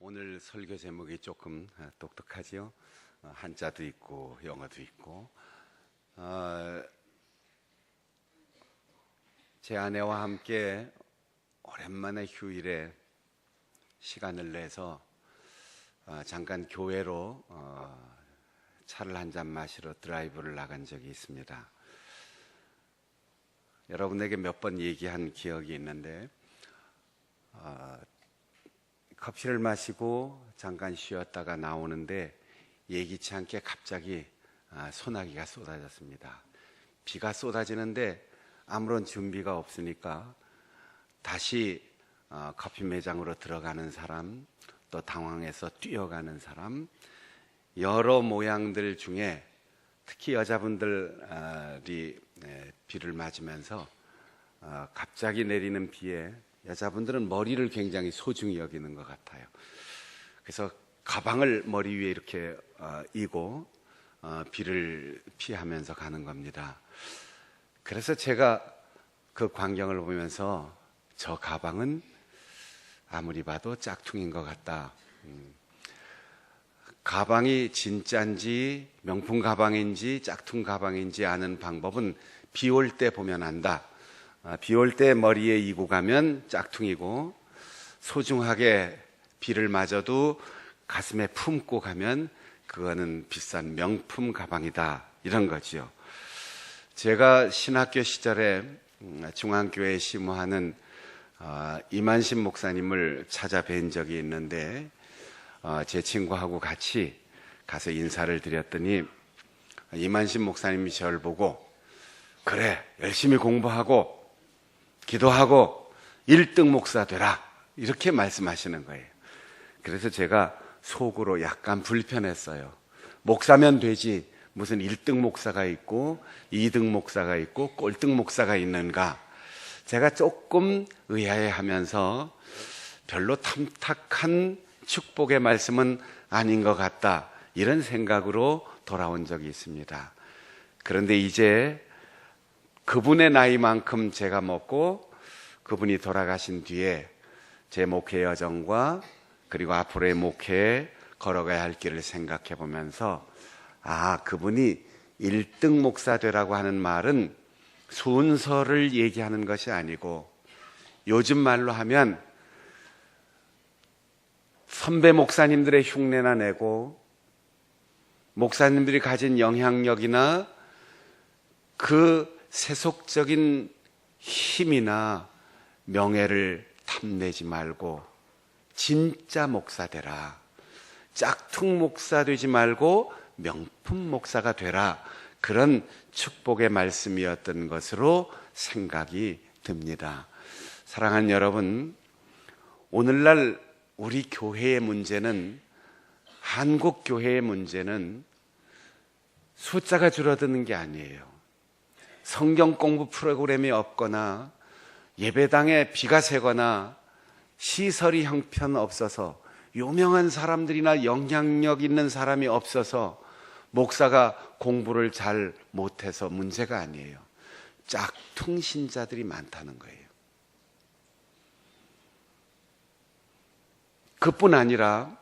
오늘 설교 제목이 조금 독특하지요. 한자도 있고 영어도 있고. 제 아내와 함께 오랜만에 휴일에 시간을 내서 잠깐 교회로 차를 한잔 마시러 드라이브를 나간 적이 있습니다. 여러분에게 몇 번 얘기한 기억이 있는데 커피를 마시고 잠깐 쉬었다가 나오는데 예기치 않게 갑자기 소나기가 쏟아졌습니다. 비가 쏟아지는데 아무런 준비가 없으니까 다시 커피 매장으로 들어가는 사람, 또 당황해서 뛰어가는 사람, 여러 모양들 중에 특히 여자분들이 비를 맞으면서 갑자기 내리는 비에 여자분들은 머리를 굉장히 소중히 여기는 것 같아요. 그래서 가방을 머리 위에 이렇게 이고 비를 피하면서 가는 겁니다. 그래서 제가 그 광경을 보면서 저 가방은 아무리 봐도 짝퉁인 것 같다. 가방이 진짜인지 명품 가방인지 짝퉁 가방인지 아는 방법은 비 올 때 보면 안다. 비 올 때 머리에 이고 가면 짝퉁이고, 소중하게 비를 맞아도 가슴에 품고 가면 그거는 비싼 명품 가방이다, 이런 거지요. 제가 신학교 시절에 중앙교회에 심호하는 이만신 목사님을 찾아뵌 적이 있는데 제 친구하고 같이 가서 인사를 드렸더니 이만신 목사님이 저를 보고 그래, 열심히 공부하고 기도하고 1등 목사 되라, 이렇게 말씀하시는 거예요. 그래서 제가 속으로 약간 불편했어요. 목사면 되지 무슨 1등 목사가 있고 2등 목사가 있고 꼴등 목사가 있는가. 제가 조금 의아해하면서 별로 탐탁한 축복의 말씀은 아닌 것 같다, 이런 생각으로 돌아온 적이 있습니다. 그런데 이제 그분의 나이만큼 제가 먹고 그분이 돌아가신 뒤에 제 목회 여정과 그리고 앞으로의 목회에 걸어가야 할 길을 생각해 보면서 그분이 1등 목사 되라고 하는 말은 순서를 얘기하는 것이 아니고 요즘 말로 하면 선배 목사님들의 흉내나 내고 목사님들이 가진 영향력이나 그 세속적인 힘이나 명예를 탐내지 말고 진짜 목사 되라, 짝퉁 목사 되지 말고 명품 목사가 되라, 그런 축복의 말씀이었던 것으로 생각이 듭니다. 사랑하는 여러분, 오늘날 우리 교회의 문제는, 한국 교회의 문제는 숫자가 줄어드는 게 아니에요. 성경 공부 프로그램이 없거나 예배당에 비가 새거나 시설이 형편없어서 유명한 사람들이나 영향력 있는 사람이 없어서 목사가 공부를 잘 못해서 문제가 아니에요. 짝퉁 신자들이 많다는 거예요. 그뿐 아니라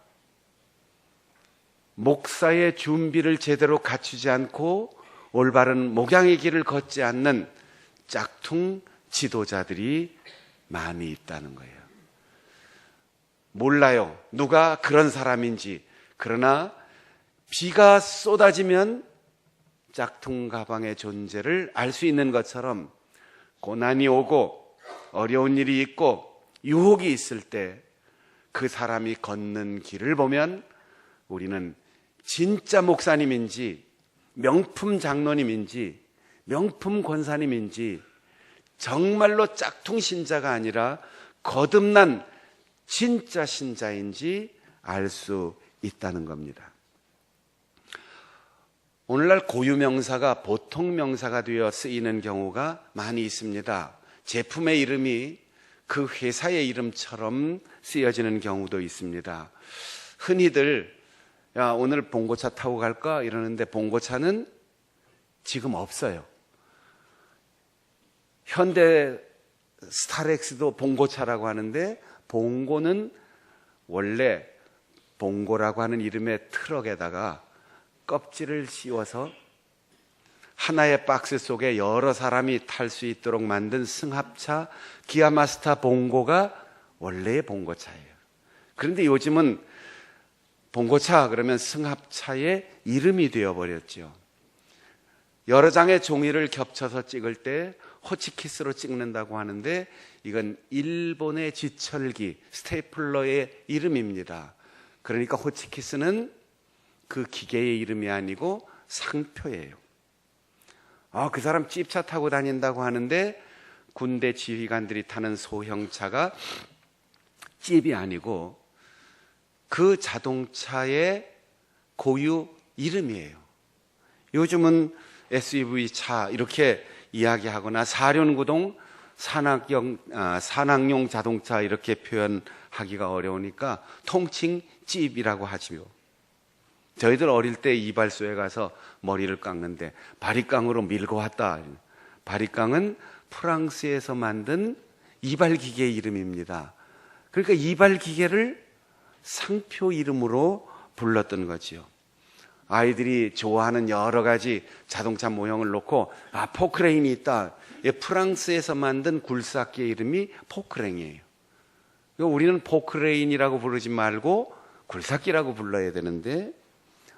목사의 준비를 제대로 갖추지 않고 올바른 목양의 길을 걷지 않는 짝퉁 지도자들이 많이 있다는 거예요. 몰라요, 누가 그런 사람인지. 그러나 비가 쏟아지면 짝퉁 가방의 존재를 알 수 있는 것처럼 고난이 오고 어려운 일이 있고 유혹이 있을 때 그 사람이 걷는 길을 보면 우리는 진짜 목사님인지 명품 장로님인지 명품 권사님인지 정말로 짝퉁 신자가 아니라 거듭난 진짜 신자인지 알 수 있다는 겁니다. 오늘날 고유명사가 보통 명사가 되어 쓰이는 경우가 많이 있습니다. 제품의 이름이 그 회사의 이름처럼 쓰여지는 경우도 있습니다. 흔히들 오늘 봉고차 타고 갈까? 이러는데 봉고차는 지금 없어요. 현대 스타렉스도 봉고차라고 하는데 봉고는 원래 봉고라고 하는 이름의 트럭에다가 껍질을 씌워서 하나의 박스 속에 여러 사람이 탈 수 있도록 만든 승합차 기아마스타 봉고가 원래의 봉고차예요. 그런데 요즘은 봉고차 그러면 승합차의 이름이 되어버렸죠. 여러 장의 종이를 겹쳐서 찍을 때 호치키스로 찍는다고 하는데 이건 일본의 지철기 스테이플러의 이름입니다. 그러니까 호치키스는 그 기계의 이름이 아니고 상표예요. 그 사람 찝차 타고 다닌다고 하는데 군대 지휘관들이 타는 소형차가 찝이 아니고 그 자동차의 고유 이름이에요. 요즘은 SUV 차 이렇게 이야기하거나 사륜구동 산악용 자동차 이렇게 표현하기가 어려우니까 통칭 찝이라고 하지요. 저희들 어릴 때 이발소에 가서 머리를 깎는데 바리깡으로 밀고 왔다. 바리깡은 프랑스에서 만든 이발기계의 이름입니다. 그러니까 이발기계를 상표 이름으로 불렀던 거지요. 아이들이 좋아하는 여러 가지 자동차 모형을 놓고 포크레인이 있다. 프랑스에서 만든 굴삭기의 이름이 포크레인이에요. 우리는 포크레인이라고 부르지 말고 굴삭기라고 불러야 되는데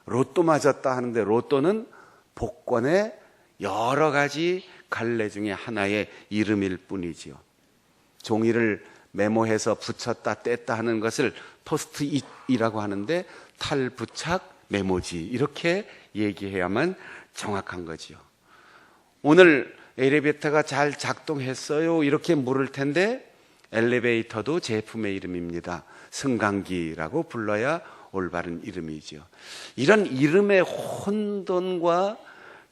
로또 맞았다 하는데 로또는 복권의 여러 가지 갈래 중에 하나의 이름일 뿐이지요. 종이를 메모해서 붙였다 뗐다 하는 것을 포스트잇이라고 하는데 탈부착 메모지 이렇게 얘기해야만 정확한 거지요. 오늘 엘리베이터가 잘 작동했어요 이렇게 물을 텐데 엘리베이터도 제품의 이름입니다. 승강기라고 불러야 올바른 이름이죠. 이런 이름의 혼돈과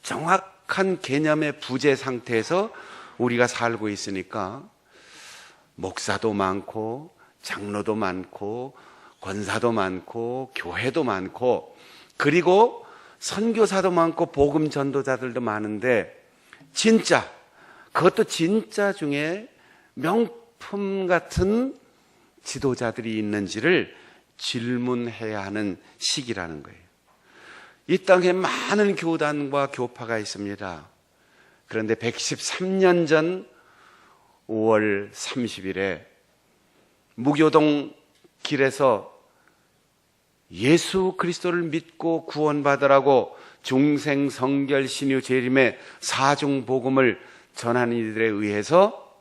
정확한 개념의 부재 상태에서 우리가 살고 있으니까 목사도 많고 장로도 많고 권사도 많고 교회도 많고 그리고 선교사도 많고 복음 전도자들도 많은데 진짜 그것도 진짜 중에 명품 같은 지도자들이 있는지를 질문해야 하는 시기라는 거예요. 이 땅에 많은 교단과 교파가 있습니다. 그런데 113년 전 5월 30일에 무교동 길에서 예수 그리스도를 믿고 구원받으라고 중생 성결 신유 재림의 사중 복음을 전하는 이들에 의해서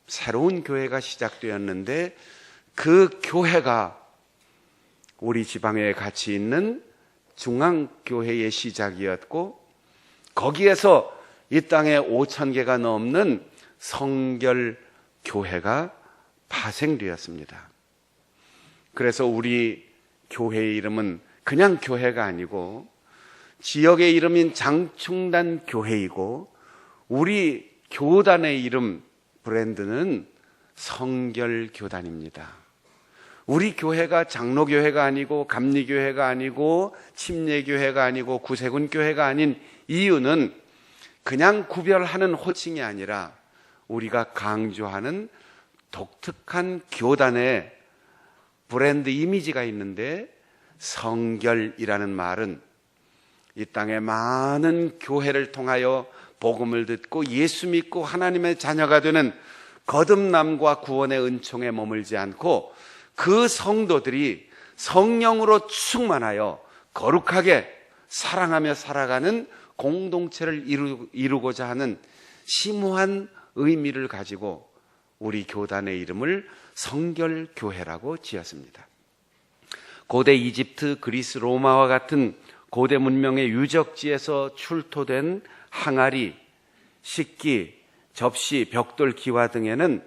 새로운 교회가 시작되었는데 그 교회가 우리 지방에 같이 있는 중앙교회의 시작이었고 거기에서 이 땅에 5,000개가 넘는 성결교회가 파생되었습니다. 그래서 우리 교회의 이름은 그냥 교회가 아니고 지역의 이름인 장충단 교회이고 우리 교단의 이름 브랜드는 성결교단입니다. 우리 교회가 장로교회가 아니고 감리교회가 아니고 침례교회가 아니고 구세군교회가 아닌 이유는 그냥 구별하는 호칭이 아니라 우리가 강조하는 독특한 교단의 브랜드 이미지가 있는데 성결이라는 말은 이 땅에 많은 교회를 통하여 복음을 듣고 예수 믿고 하나님의 자녀가 되는 거듭남과 구원의 은총에 머물지 않고 그 성도들이 성령으로 충만하여 거룩하게 사랑하며 살아가는 공동체를 이루고자 하는 심오한 의미를 가지고 우리 교단의 이름을 성결교회라고 지었습니다. 고대 이집트, 그리스, 로마와 같은 고대 문명의 유적지에서 출토된 항아리, 식기, 접시, 벽돌, 기와 등에는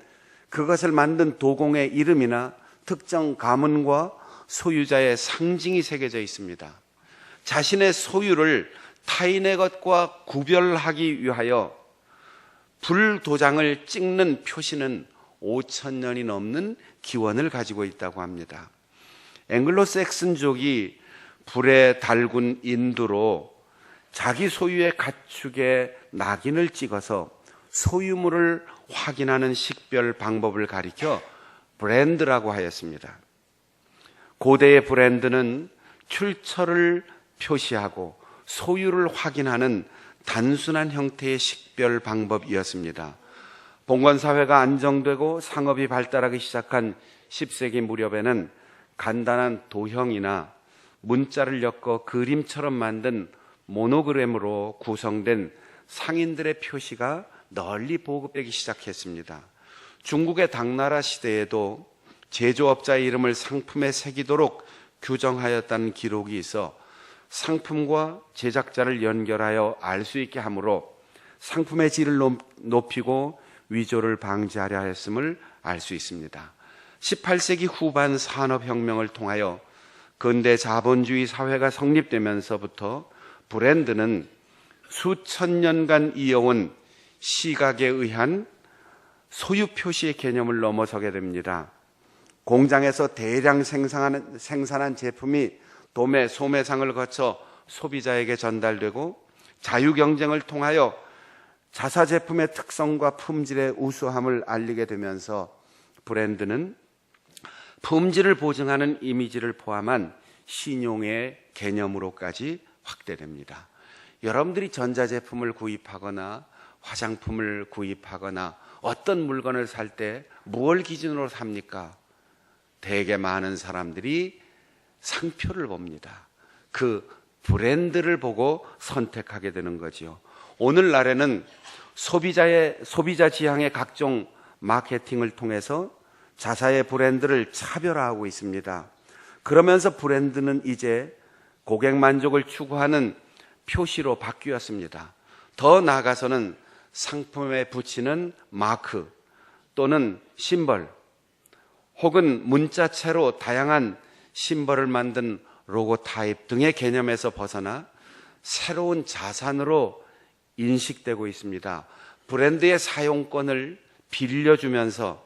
그것을 만든 도공의 이름이나 특정 가문과 소유자의 상징이 새겨져 있습니다. 자신의 소유를 타인의 것과 구별하기 위하여 불도장을 찍는 표시는 5,000년이 넘는 기원을 가지고 있다고 합니다. 앵글로색슨족이 불에 달군 인두로 자기 소유의 가축의 낙인을 찍어서 소유물을 확인하는 식별 방법을 가리켜 브랜드라고 하였습니다. 고대의 브랜드는 출처를 표시하고 소유를 확인하는 단순한 형태의 식별 방법이었습니다. 봉건사회가 안정되고 상업이 발달하기 시작한 10세기 무렵에는 간단한 도형이나 문자를 엮어 그림처럼 만든 모노그램으로 구성된 상인들의 표시가 널리 보급되기 시작했습니다. 중국의 당나라 시대에도 제조업자의 이름을 상품에 새기도록 규정하였다는 기록이 있어 상품과 제작자를 연결하여 알 수 있게 하므로 상품의 질을 높이고 위조를 방지하려 했음을 알 수 있습니다. 18세기 후반 산업혁명을 통하여 근대 자본주의 사회가 성립되면서부터 브랜드는 수천 년간 이어온 시각에 의한 소유 표시의 개념을 넘어서게 됩니다. 공장에서 대량 생산한 제품이 도매, 소매상을 거쳐 소비자에게 전달되고 자유경쟁을 통하여 자사 제품의 특성과 품질의 우수함을 알리게 되면서 브랜드는 품질을 보증하는 이미지를 포함한 신용의 개념으로까지 확대됩니다. 여러분들이 전자제품을 구입하거나 화장품을 구입하거나 어떤 물건을 살 때 무엇을 기준으로 삽니까? 되게 많은 사람들이 상표를 봅니다. 그 브랜드를 보고 선택하게 되는 거죠. 오늘날에는 소비자 지향의 각종 마케팅을 통해서 자사의 브랜드를 차별화하고 있습니다. 그러면서 브랜드는 이제 고객 만족을 추구하는 표시로 바뀌었습니다. 더 나아가서는 상품에 붙이는 마크 또는 심벌 혹은 문자체로 다양한 심벌을 만든 로고 타입 등의 개념에서 벗어나 새로운 자산으로 인식되고 있습니다. 브랜드의 사용권을 빌려주면서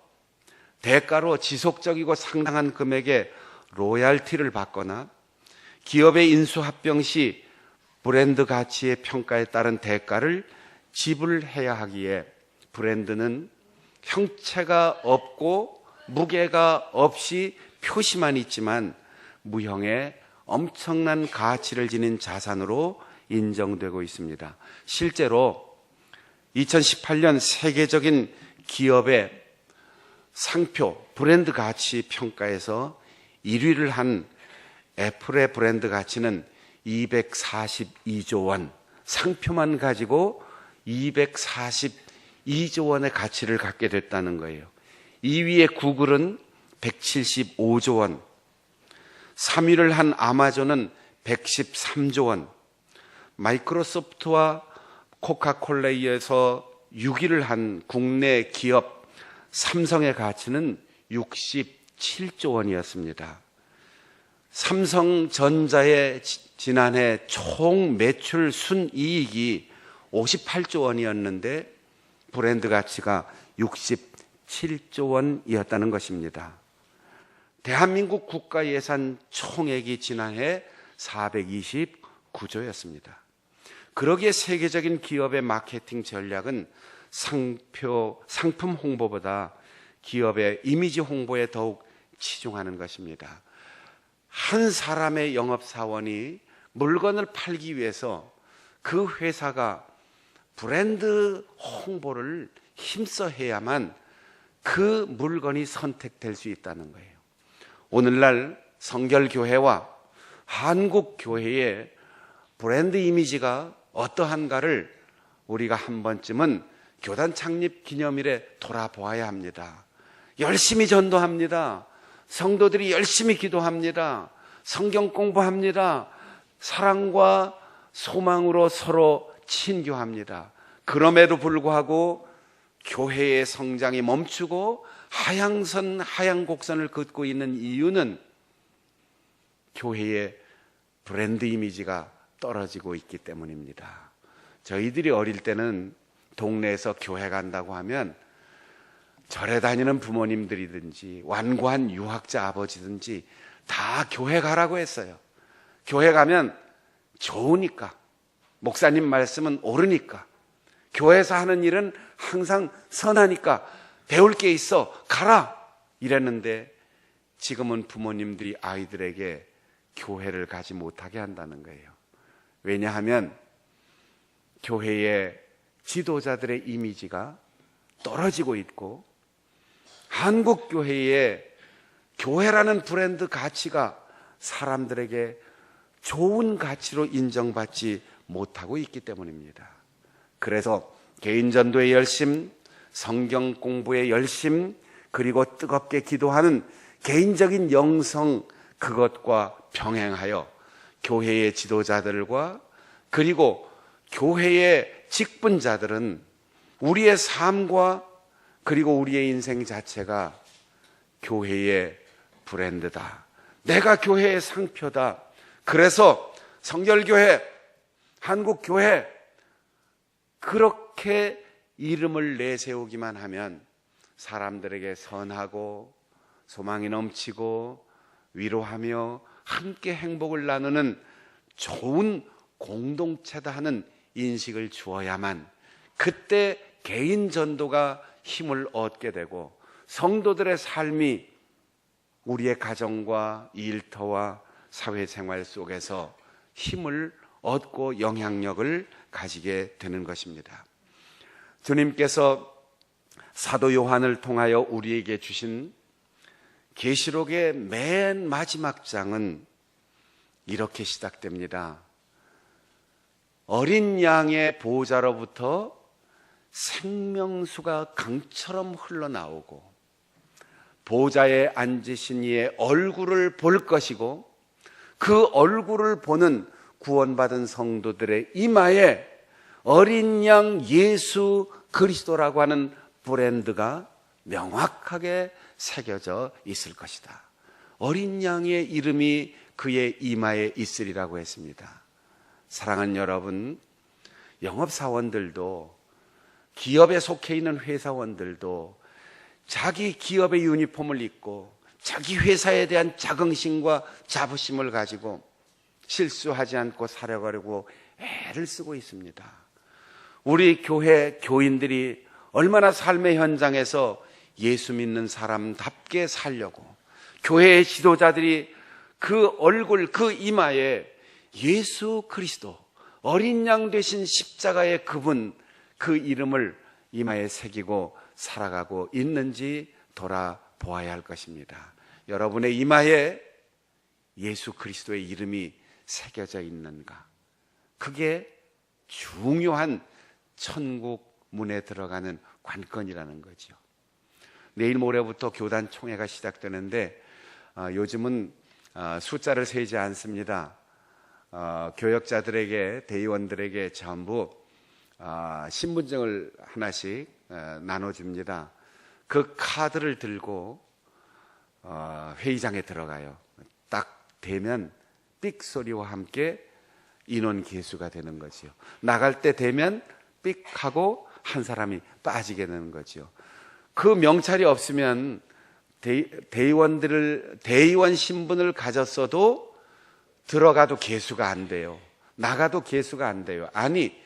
대가로 지속적이고 상당한 금액의 로얄티를 받거나 기업의 인수합병 시 브랜드 가치의 평가에 따른 대가를 지불해야 하기에 브랜드는 형체가 없고 무게가 없이 표시만 있지만 무형의 엄청난 가치를 지닌 자산으로 인정되고 있습니다. 실제로 2018년 세계적인 기업의 상표 브랜드 가치 평가에서 1위를 한 애플의 브랜드 가치는 242조 원, 상표만 가지고 242조 원의 가치를 갖게 됐다는 거예요. 2위의 구글은 175조 원, 3위를 한 아마존은 113조 원, 마이크로소프트와 코카콜라에서 6위를 한 국내 기업 삼성의 가치는 67조 원이었습니다. 삼성전자의 지난해 총 매출 순이익이 58조 원이었는데 브랜드 가치가 67조 원이었다는 것입니다. 대한민국 국가 예산 총액이 지난해 429조였습니다. 그러기에 세계적인 기업의 마케팅 전략은 상품 홍보보다 기업의 이미지 홍보에 더욱 치중하는 것입니다. 한 사람의 영업사원이 물건을 팔기 위해서 그 회사가 브랜드 홍보를 힘써 해야만 그 물건이 선택될 수 있다는 거예요. 오늘날 성결교회와 한국교회의 브랜드 이미지가 어떠한가를 우리가 한 번쯤은 교단 창립 기념일에 돌아보아야 합니다. 열심히 전도합니다. 성도들이 열심히 기도합니다. 성경 공부합니다. 사랑과 소망으로 서로 친교합니다. 그럼에도 불구하고 교회의 성장이 멈추고 하향 곡선을 긋고 있는 이유는 교회의 브랜드 이미지가 떨어지고 있기 때문입니다. 저희들이 어릴 때는 동네에서 교회 간다고 하면 절에 다니는 부모님들이든지 완고한 유학자 아버지든지 다 교회 가라고 했어요. 교회 가면 좋으니까, 목사님 말씀은 옳으니까, 교회에서 하는 일은 항상 선하니까 배울 게 있어 가라 이랬는데 지금은 부모님들이 아이들에게 교회를 가지 못하게 한다는 거예요. 왜냐하면 교회의 지도자들의 이미지가 떨어지고 있고, 한국 교회의 교회라는 브랜드 가치가 사람들에게 좋은 가치로 인정받지 못하고 있기 때문입니다. 그래서 개인 전도의 열심, 성경 공부의 열심, 그리고 뜨겁게 기도하는 개인적인 영성, 그것과 병행하여 교회의 지도자들과 그리고 교회의 직분자들은 우리의 삶과 그리고 우리의 인생 자체가 교회의 브랜드다. 내가 교회의 상표다. 그래서 성결교회, 한국교회, 그렇게 이름을 내세우기만 하면 사람들에게 선하고 소망이 넘치고 위로하며 함께 행복을 나누는 좋은 공동체다 하는 인식을 주어야만 그때 개인 전도가 힘을 얻게 되고 성도들의 삶이 우리의 가정과 일터와 사회생활 속에서 힘을 얻고 영향력을 가지게 되는 것입니다. 주님께서 사도 요한을 통하여 우리에게 주신 계시록의 맨 마지막 장은 이렇게 시작됩니다. 어린 양의 보호자로부터 생명수가 강처럼 흘러나오고 보호자에 앉으신 이의 얼굴을 볼 것이고 그 얼굴을 보는 구원받은 성도들의 이마에 어린 양 예수 그리스도라고 하는 브랜드가 명확하게 새겨져 있을 것이다. 어린 양의 이름이 그의 이마에 있으리라고 했습니다. 사랑하는 여러분, 영업사원들도 기업에 속해 있는 회사원들도 자기 기업의 유니폼을 입고 자기 회사에 대한 자긍심과 자부심을 가지고 실수하지 않고 살아가려고 애를 쓰고 있습니다. 우리 교회 교인들이 얼마나 삶의 현장에서 예수 믿는 사람답게 살려고 교회의 지도자들이 그 얼굴, 그 이마에 예수 그리스도, 어린 양 되신 십자가의 그분, 그 이름을 이마에 새기고 살아가고 있는지 돌아보아야 할 것입니다. 여러분의 이마에 예수 그리스도의 이름이 새겨져 있는가? 그게 중요한 천국 문에 들어가는 관건이라는 거죠. 내일 모레부터 교단 총회가 시작되는데 요즘은 숫자를 세지 않습니다. 교역자들에게, 대의원들에게 전부 신분증을 하나씩 나눠줍니다. 그 카드를 들고 회의장에 들어가요. 딱 되면 삑 소리와 함께 인원 개수가 되는 거죠. 나갈 때 되면 삑 하고 한 사람이 빠지게 되는 거죠. 그 명찰이 없으면 대의원 신분을 가졌어도 들어가도 개수가 안 돼요. 나가도 개수가 안 돼요. 아니,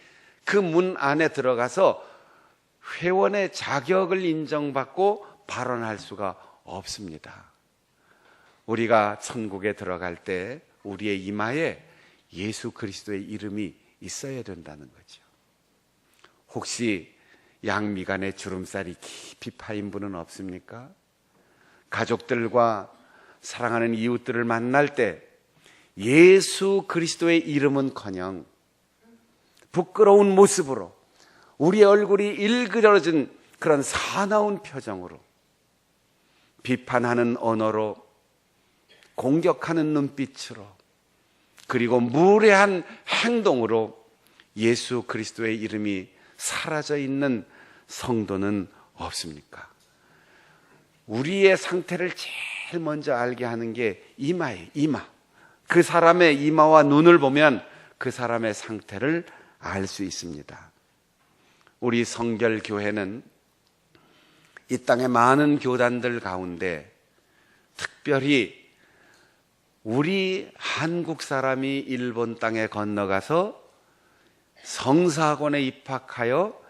그 문 안에 들어가서 회원의 자격을 인정받고 발언할 수가 없습니다. 우리가 천국에 들어갈 때 우리의 이마에 예수 그리스도의 이름이 있어야 된다는 거죠. 혹시 양미간에 주름살이 깊이 파인 분은 없습니까? 가족들과 사랑하는 이웃들을 만날 때 예수 그리스도의 이름은커녕 부끄러운 모습으로 우리의 얼굴이 일그러진 그런 사나운 표정으로 비판하는 언어로 공격하는 눈빛으로 그리고 무례한 행동으로 예수 그리스도의 이름이 사라져 있는 성도는 없습니까? 우리의 상태를 제일 먼저 알게 하는 게 이마예요. 이마. 그 사람의 이마와 눈을 보면 그 사람의 상태를 알 수 있습니다. 우리 성결교회는 이 땅의 많은 교단들 가운데 특별히 우리 한국 사람이 일본 땅에 건너가서 성사학원에 입학하여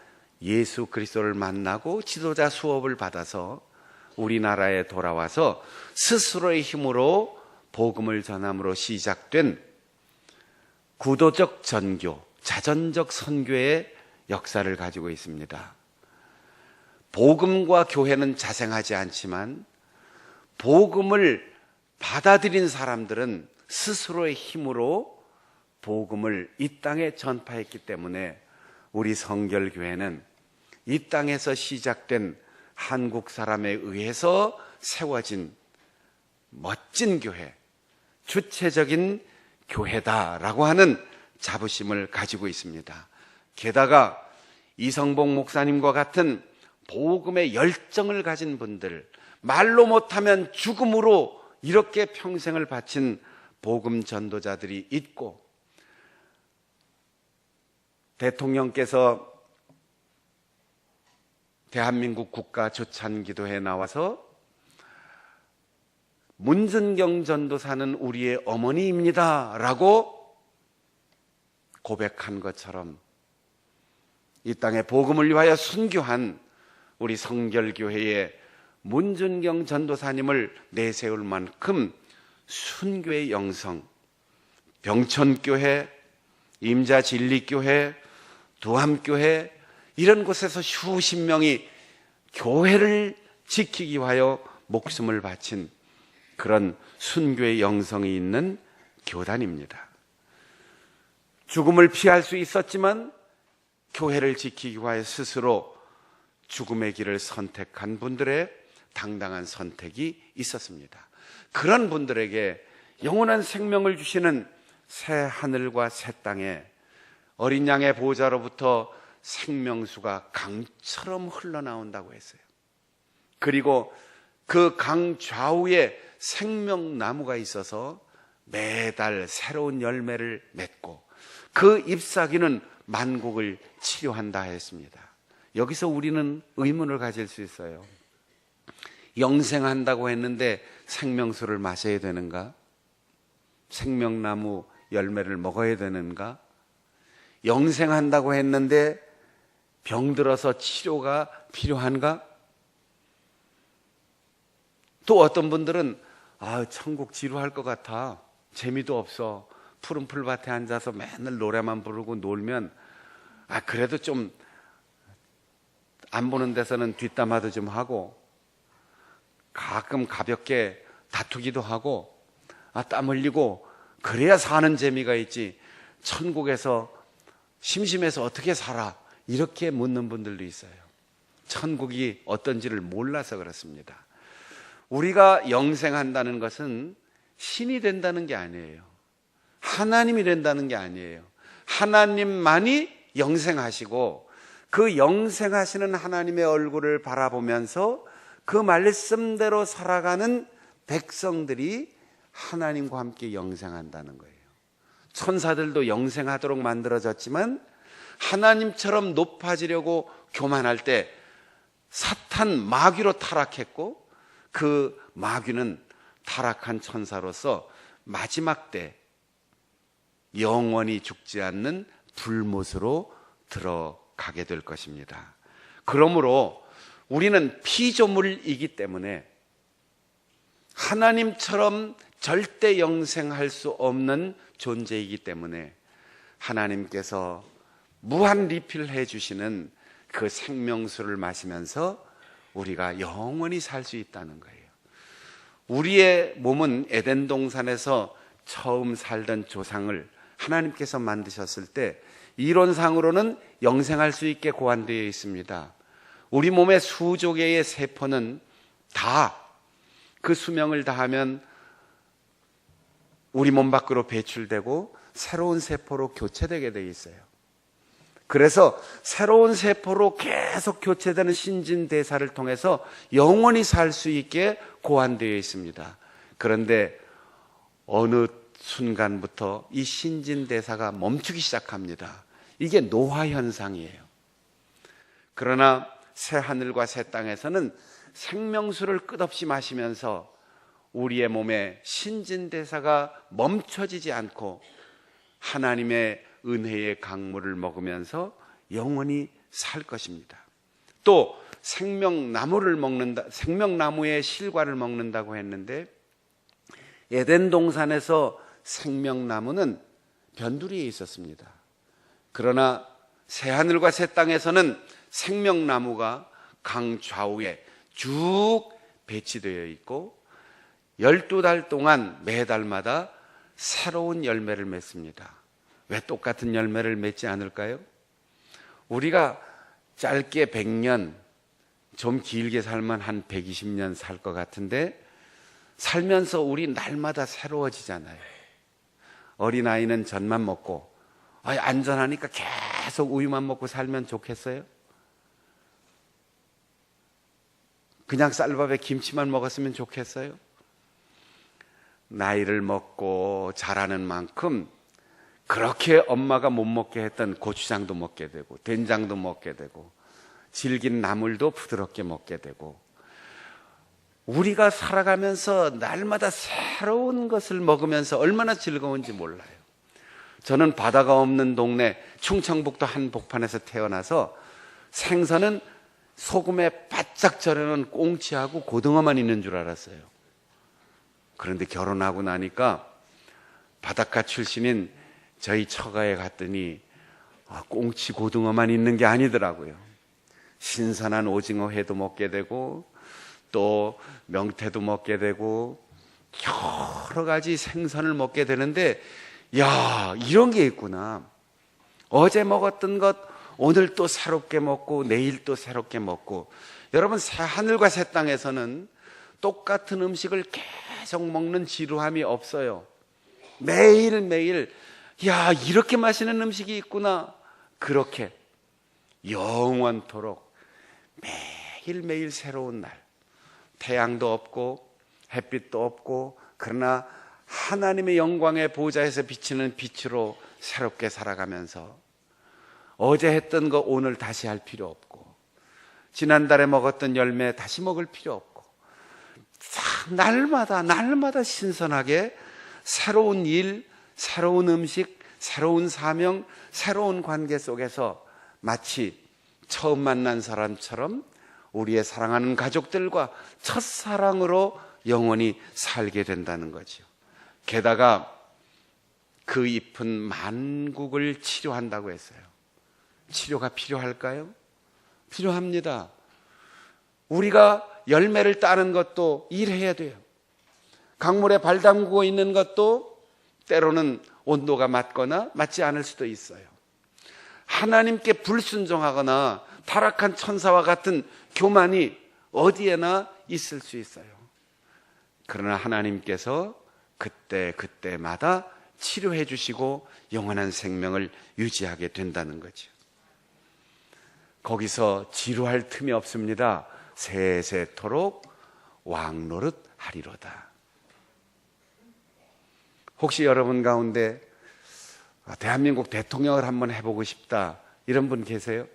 예수 그리스도를 만나고 지도자 수업을 받아서 우리나라에 돌아와서 스스로의 힘으로 복음을 전함으로 시작된 구도적 전교, 자전적 선교의 역사를 가지고 있습니다. 복음과 교회는 자생하지 않지만 복음을 받아들인 사람들은 스스로의 힘으로 복음을 이 땅에 전파했기 때문에 우리 성결교회는 이 땅에서 시작된 한국 사람에 의해서 세워진 멋진 교회, 주체적인 교회다라고 하는 자부심을 가지고 있습니다. 게다가 이성복 목사님과 같은 복음의 열정을 가진 분들, 말로 못하면 죽음으로 이렇게 평생을 바친 복음 전도자들이 있고, 대통령께서 대한민국 국가 조찬기도회에 나와서 문준경 전도사는 우리의 어머니입니다 라고 고백한 것처럼 이 땅에 복음을 위하여 순교한 우리 성결교회의 문준경 전도사님을 내세울 만큼 순교의 영성, 병천교회, 임자진리교회, 두암교회 이런 곳에서 수십 명이 교회를 지키기 위하여 목숨을 바친 그런 순교의 영성이 있는 교단입니다. 죽음을 피할 수 있었지만 교회를 지키기 위하여 스스로 죽음의 길을 선택한 분들의 당당한 선택이 있었습니다. 그런 분들에게 영원한 생명을 주시는 새 하늘과 새 땅에 어린 양의 보좌로부터 생명수가 강처럼 흘러나온다고 했어요. 그리고 그 강 좌우에 생명나무가 있어서 매달 새로운 열매를 맺고 그 잎사귀는 만국을 치료한다 했습니다. 여기서 우리는 의문을 가질 수 있어요. 영생한다고 했는데 생명수를 마셔야 되는가? 생명나무 열매를 먹어야 되는가? 영생한다고 했는데 병들어서 치료가 필요한가? 또 어떤 분들은 천국 지루할 것 같아, 재미도 없어, 푸른 풀밭에 앉아서 맨날 노래만 부르고 놀면 그래도 좀 안 보는 데서는 뒷담화도 좀 하고 가끔 가볍게 다투기도 하고 땀 흘리고 그래야 사는 재미가 있지, 천국에서 심심해서 어떻게 살아? 이렇게 묻는 분들도 있어요. 천국이 어떤지를 몰라서 그렇습니다. 우리가 영생한다는 것은 신이 된다는 게 아니에요. 하나님이 된다는 게 아니에요. 하나님만이 영생하시고 그 영생하시는 하나님의 얼굴을 바라보면서 그 말씀대로 살아가는 백성들이 하나님과 함께 영생한다는 거예요. 천사들도 영생하도록 만들어졌지만 하나님처럼 높아지려고 교만할 때 사탄 마귀로 타락했고, 그 마귀는 타락한 천사로서 마지막 때 영원히 죽지 않는 불못으로 들어가게 될 것입니다. 그러므로 우리는 피조물이기 때문에 하나님처럼 절대 영생할 수 없는 존재이기 때문에 하나님께서 무한 리필해 주시는 그 생명수를 마시면서 우리가 영원히 살 수 있다는 거예요. 우리의 몸은 에덴 동산에서 처음 살던 조상을 하나님께서 만드셨을 때 이론상으로는 영생할 수 있게 고안되어 있습니다. 우리 몸의 수조 개의 세포는 다 그 수명을 다하면 우리 몸 밖으로 배출되고 새로운 세포로 교체되게 되어 있어요. 그래서 새로운 세포로 계속 교체되는 신진대사를 통해서 영원히 살 수 있게 고안되어 있습니다. 그런데 어느 순간부터 이 신진대사가 멈추기 시작합니다. 이게 노화현상이에요. 그러나 새 하늘과 새 땅에서는 생명수를 끝없이 마시면서 우리의 몸에 신진대사가 멈춰지지 않고 하나님의 은혜의 강물을 먹으면서 영원히 살 것입니다. 또 생명나무를 먹는다, 생명나무의 실과를 먹는다고 했는데, 에덴 동산에서 생명나무는 변두리에 있었습니다. 그러나 새하늘과 새 땅에서는 생명나무가 강 좌우에 쭉 배치되어 있고 12달 동안 매달마다 새로운 열매를 맺습니다. 왜 똑같은 열매를 맺지 않을까요? 우리가 짧게 100년, 좀 길게 살면 한 120년 살 것 같은데 살면서 우리 날마다 새로워지잖아요. 어린아이는 젖만 먹고 안전하니까 계속 우유만 먹고 살면 좋겠어요? 그냥 쌀밥에 김치만 먹었으면 좋겠어요? 나이를 먹고 자라는 만큼 그렇게 엄마가 못 먹게 했던 고추장도 먹게 되고 된장도 먹게 되고 질긴 나물도 부드럽게 먹게 되고, 우리가 살아가면서 날마다 새로운 것을 먹으면서 얼마나 즐거운지 몰라요. 저는 바다가 없는 동네 충청북도 한복판에서 태어나서 생선은 소금에 바짝 절여놓은 꽁치하고 고등어만 있는 줄 알았어요. 그런데 결혼하고 나니까 바닷가 출신인 저희 처가에 갔더니 꽁치 고등어만 있는 게 아니더라고요. 신선한 오징어 회도 먹게 되고 또 명태도 먹게 되고 여러 가지 생선을 먹게 되는데, 야, 이런 게 있구나. 어제 먹었던 것 오늘 또 새롭게 먹고 내일 또 새롭게 먹고. 여러분, 하늘과 새 땅에서는 똑같은 음식을 계속 먹는 지루함이 없어요. 매일매일 야, 이렇게 맛있는 음식이 있구나. 그렇게 영원토록 매일매일 새로운 날, 태양도 없고 햇빛도 없고, 그러나 하나님의 영광의 보좌에서 비치는 빛으로 새롭게 살아가면서 어제 했던 거 오늘 다시 할 필요 없고, 지난달에 먹었던 열매 다시 먹을 필요 없고, 날마다 신선하게 새로운 일, 새로운 음식, 새로운 사명, 새로운 관계 속에서 마치 처음 만난 사람처럼 우리의 사랑하는 가족들과 첫사랑으로 영원히 살게 된다는 거죠. 게다가 그 잎은 만국을 치료한다고 했어요. 치료가 필요할까요? 필요합니다. 우리가 열매를 따는 것도 일해야 돼요. 강물에 발 담그고 있는 것도 때로는 온도가 맞거나 맞지 않을 수도 있어요. 하나님께 불순종하거나 타락한 천사와 같은 교만이 어디에나 있을 수 있어요. 그러나 하나님께서 그때마다 치료해 주시고 영원한 생명을 유지하게 된다는 거죠. 거기서 지루할 틈이 없습니다. 세세토록 왕노릇 하리로다. 혹시 여러분 가운데 대한민국 대통령을 한번 해보고 싶다, 이런 분 계세요?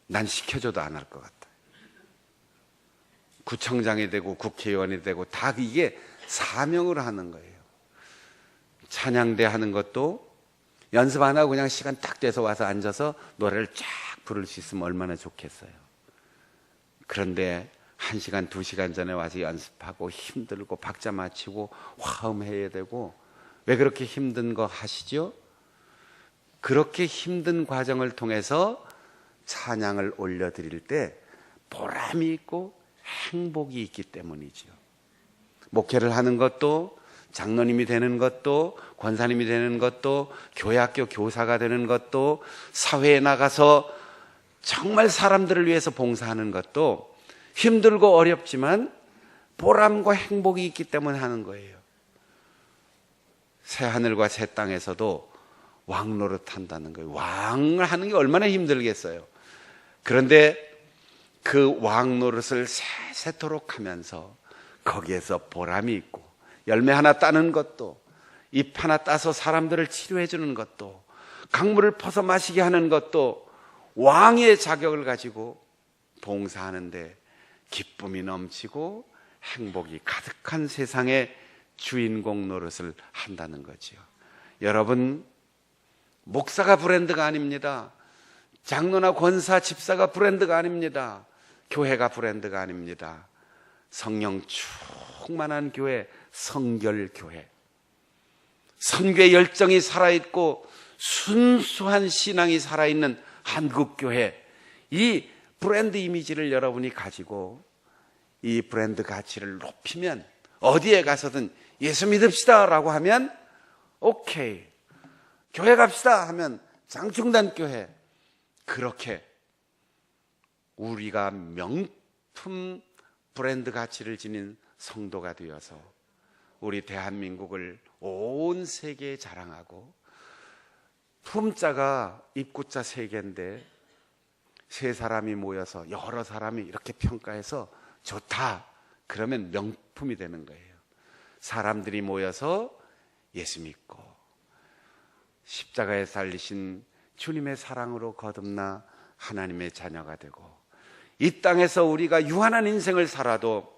난 시켜줘도 안 할 것 같다. 구청장이 되고 국회의원이 되고 다 이게 사명으로 하는 거예요. 찬양대 하는 것도 연습 안 하고 그냥 시간 딱 돼서 와서 앉아서 노래를 쫙 부를 수 있으면 얼마나 좋겠어요. 그런데 1시간, 2시간 전에 와서 연습하고 힘들고 박자 맞추고 화음해야 되고, 왜 그렇게 힘든 거 하시죠? 그렇게 힘든 과정을 통해서 찬양을 올려드릴 때 보람이 있고 행복이 있기 때문이죠. 목회를 하는 것도, 장로님이 되는 것도, 권사님이 되는 것도, 교회학교 교사가 되는 것도, 사회에 나가서 정말 사람들을 위해서 봉사하는 것도 힘들고 어렵지만 보람과 행복이 있기 때문에 하는 거예요. 새 하늘과 새 땅에서도 왕노릇 한다는 거예요. 왕을 하는 게 얼마나 힘들겠어요. 그런데 그 왕노릇을 새토록 하면서 거기에서 보람이 있고, 열매 하나 따는 것도, 잎 하나 따서 사람들을 치료해 주는 것도, 강물을 퍼서 마시게 하는 것도 왕의 자격을 가지고 봉사하는데 기쁨이 넘치고 행복이 가득한 세상의 주인공 노릇을 한다는 거죠. 여러분, 목사가 브랜드가 아닙니다. 장로나 권사, 집사가 브랜드가 아닙니다. 교회가 브랜드가 아닙니다. 성령 충만한 교회, 성결교회. 선교의 열정이 살아있고 순수한 신앙이 살아있는 한국교회. 이 브랜드 이미지를 여러분이 가지고 이 브랜드 가치를 높이면 어디에 가서든 예수 믿읍시다 라고 하면 오케이. 교회 갑시다 하면 장충단교회. 그렇게 우리가 명품 브랜드 가치를 지닌 성도가 되어서 우리 대한민국을 온 세계에 자랑하고, 품자가 입구자 3개인데 세 사람이 모여서 여러 사람이 이렇게 평가해서 좋다 그러면 명품이 되는 거예요. 사람들이 모여서 예수 믿고 십자가에 달리신 주님의 사랑으로 거듭나 하나님의 자녀가 되고, 이 땅에서 우리가 유한한 인생을 살아도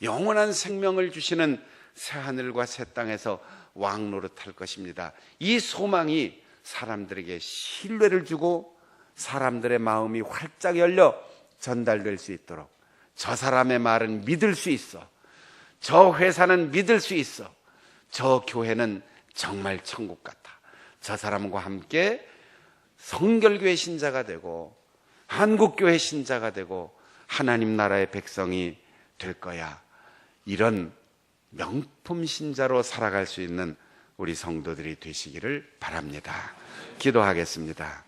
영원한 생명을 주시는 새하늘과 새 땅에서 왕노릇할 것입니다. 이 소망이 사람들에게 신뢰를 주고 사람들의 마음이 활짝 열려 전달될 수 있도록, 저 사람의 말은 믿을 수 있어, 저 회사는 믿을 수 있어, 저 교회는 정말 천국 같아, 저 사람과 함께 성결교회 신자가 되고 한국교회 신자가 되고 하나님 나라의 백성이 될 거야. 이런 명품 신자로 살아갈 수 있는 우리 성도들이 되시기를 바랍니다. 기도하겠습니다.